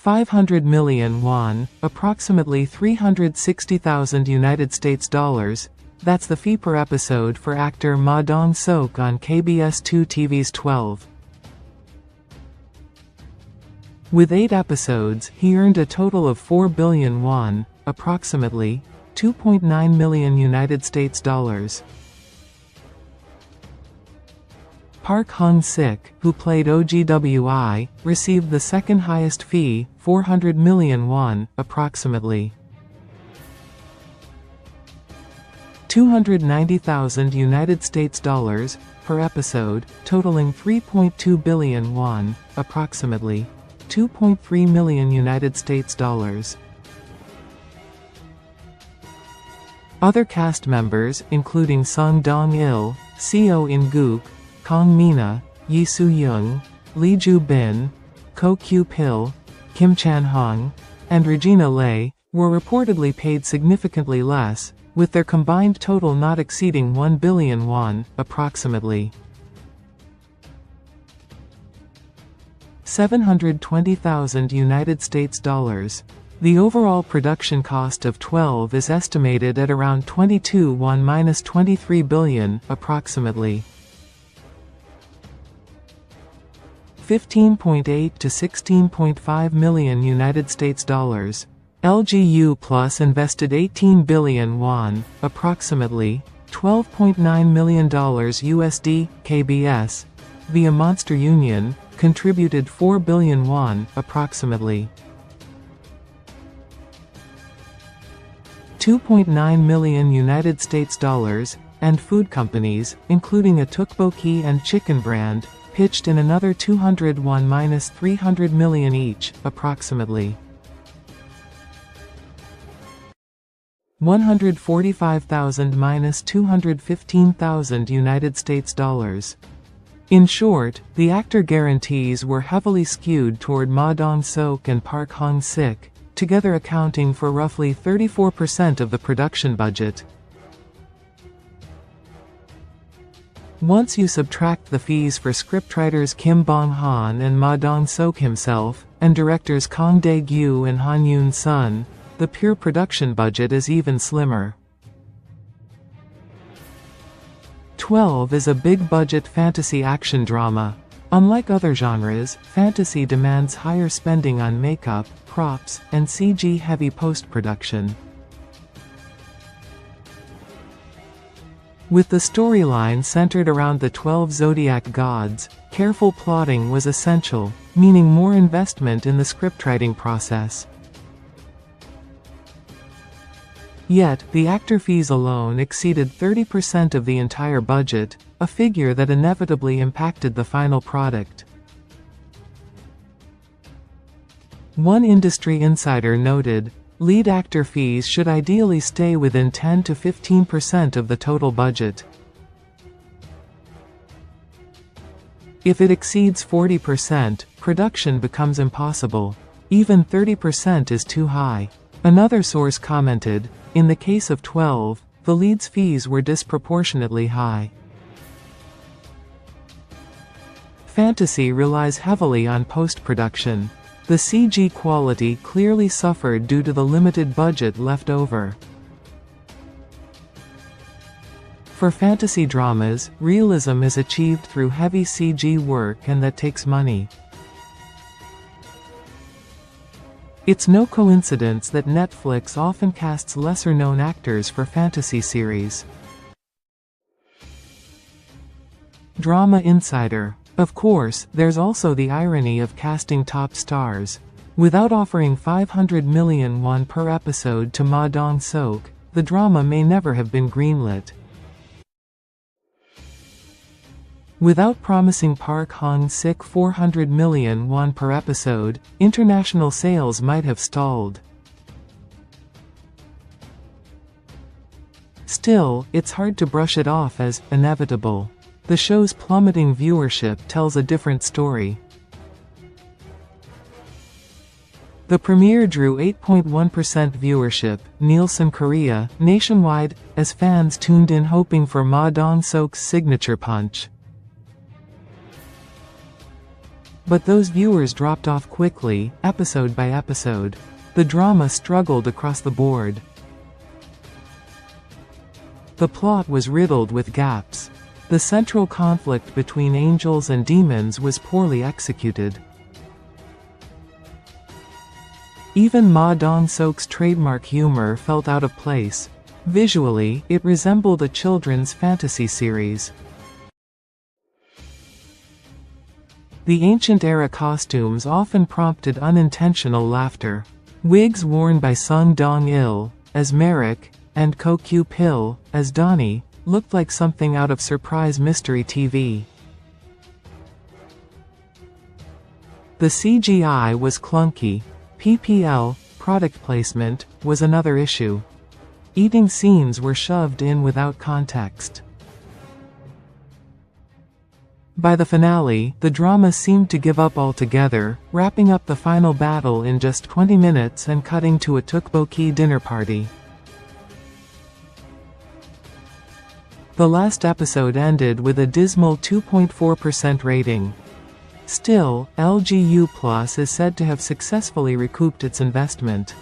500 million won, approximately 360,000 United States dollars. That's the fee per episode for actor Ma Dong Seok on KBS2 TV's 12. With 8 episodes, he earned a total of 4 billion won, approximately 2.9 million United States dollars. Park Hyung Sik, who played Oh-gwi, received the second highest fee, 400 million won, approximately 290,000 United States dollars, per episode, totaling 3.2 billion won, approximately 2.3 million United States dollars. Other cast members, including Song Dong-il, Seo In-guk, Kang Mina, Soo Jung, Lee Ju-bin, Kyu Pil, Chan Hyung, and Regina Lei, were reportedly paid significantly less, with their combined total not exceeding 1 billion won, approximately 720,000 United States dollars. The overall production cost of 12 is estimated at around 23 billion, approximately 15.8 to 16.5 million United States dollars. LGU Plus invested 18 billion won, approximately $12.9 million USD. KBS, via Monster Union, contributed 4 billion won, approximately 2.9 million United States dollars, and food companies, including a tteokbokki and chicken brand, pitched in another 201-300 million each, approximately 145,000-215,000 United States dollars. In short, the actor guarantees were heavily skewed toward Ma Dong Seok and Park Hyung Sik, together accounting for roughly 34% of the production budget. Once you subtract the fees for scriptwriters Kim Bong-han and Ma Dong Seok himself, and directors Kang Dae-gyu and Han Yoon-sun, the pure production budget is even slimmer. 12 is a big-budget fantasy action drama. Unlike other genres, fantasy demands higher spending on makeup, props, and CG-heavy post-production. With the storyline centered around the 12 zodiac gods, careful plotting was essential, meaning more investment in the scriptwriting process. Yet, the actor fees alone exceeded 30% of the entire budget, a figure that inevitably impacted the final product. One industry insider noted, lead actor fees should ideally stay within 10 to 15% of the total budget. If it exceeds 40%, production becomes impossible. Even 30% is too high. Another source commented, in the case of 12, the lead's fees were disproportionately high. Fantasy relies heavily on post-production. The CG quality clearly suffered due to the limited budget left over. For fantasy dramas, realism is achieved through heavy CG work, and that takes money. It's no coincidence that Netflix often casts lesser-known actors for fantasy series. Drama Insider. Of course, there's also the irony of casting top stars. Without offering 500 million won per episode to Ma Dong Seok, the drama may never have been greenlit. Without promising Park Hyung Sik 400 million won per episode, international sales might have stalled. Still, it's hard to brush it off as inevitable. The show's plummeting viewership tells a different story. The premiere drew 8.1% viewership, Nielsen Korea, nationwide, as fans tuned in hoping for Ma Dong Seok's signature punch. But those viewers dropped off quickly, episode by episode. The drama struggled across the board. The plot was riddled with gaps. The central conflict between angels and demons was poorly executed. Even Ma Dong Seok's trademark humor felt out of place. Visually, it resembled a children's fantasy series. The ancient-era costumes often prompted unintentional laughter. Wigs worn by Sung Dong-il, as Merrick, and Kyu Pil, as Donnie, looked like something out of surprise mystery TV. The CGI was clunky. PPL, product placement, was another issue. Eating scenes were shoved in without context. By the finale, the drama seemed to give up altogether, wrapping up the final battle in just 20 minutes and cutting to a tteokbokki dinner party. The last episode ended with a dismal 2.4% rating. Still, LGU Plus is said to have successfully recouped its investment.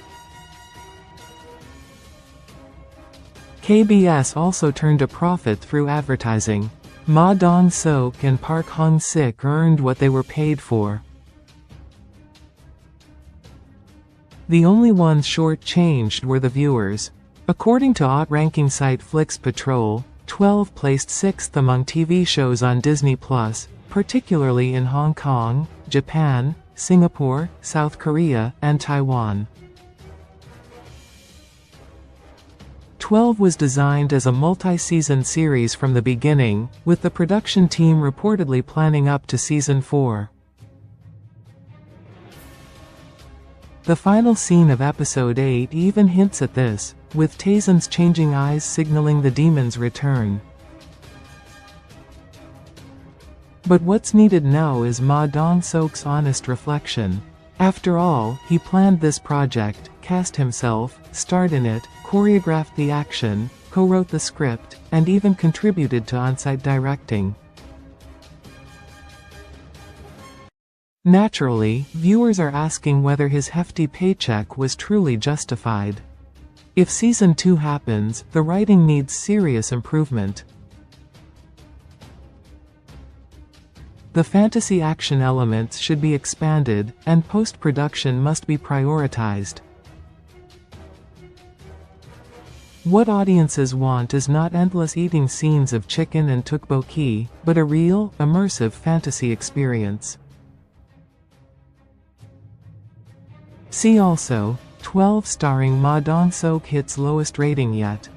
KBS also turned a profit through advertising. Ma Dong Seok and Hyung Sik earned what they were paid for. The only ones short-changed were the viewers. According to ranking site Flix Patrol, 12 placed 6th among TV shows on Disney+, particularly in Hong Kong, Japan, Singapore, South Korea, and Taiwan. 12 was designed as a multi-season series from the beginning, with the production team reportedly planning up to Season 4. The final scene of Episode 8 even hints at this, with Taesun's changing eyes signaling the demon's return. But what's needed now is Ma Dong Seok's honest reflection. After all, he planned this project, cast himself, starred in it, choreographed the action, co-wrote the script, and even contributed to on-site directing. Naturally, viewers are asking whether his hefty paycheck was truly justified. If Season 2 happens, the writing needs serious improvement. The fantasy action elements should be expanded, and post-production must be prioritized. What audiences want is not endless eating scenes of chicken and tteokbokki, but a real, immersive fantasy experience. See also, 12 starring Ma Dong Seok hits lowest rating yet.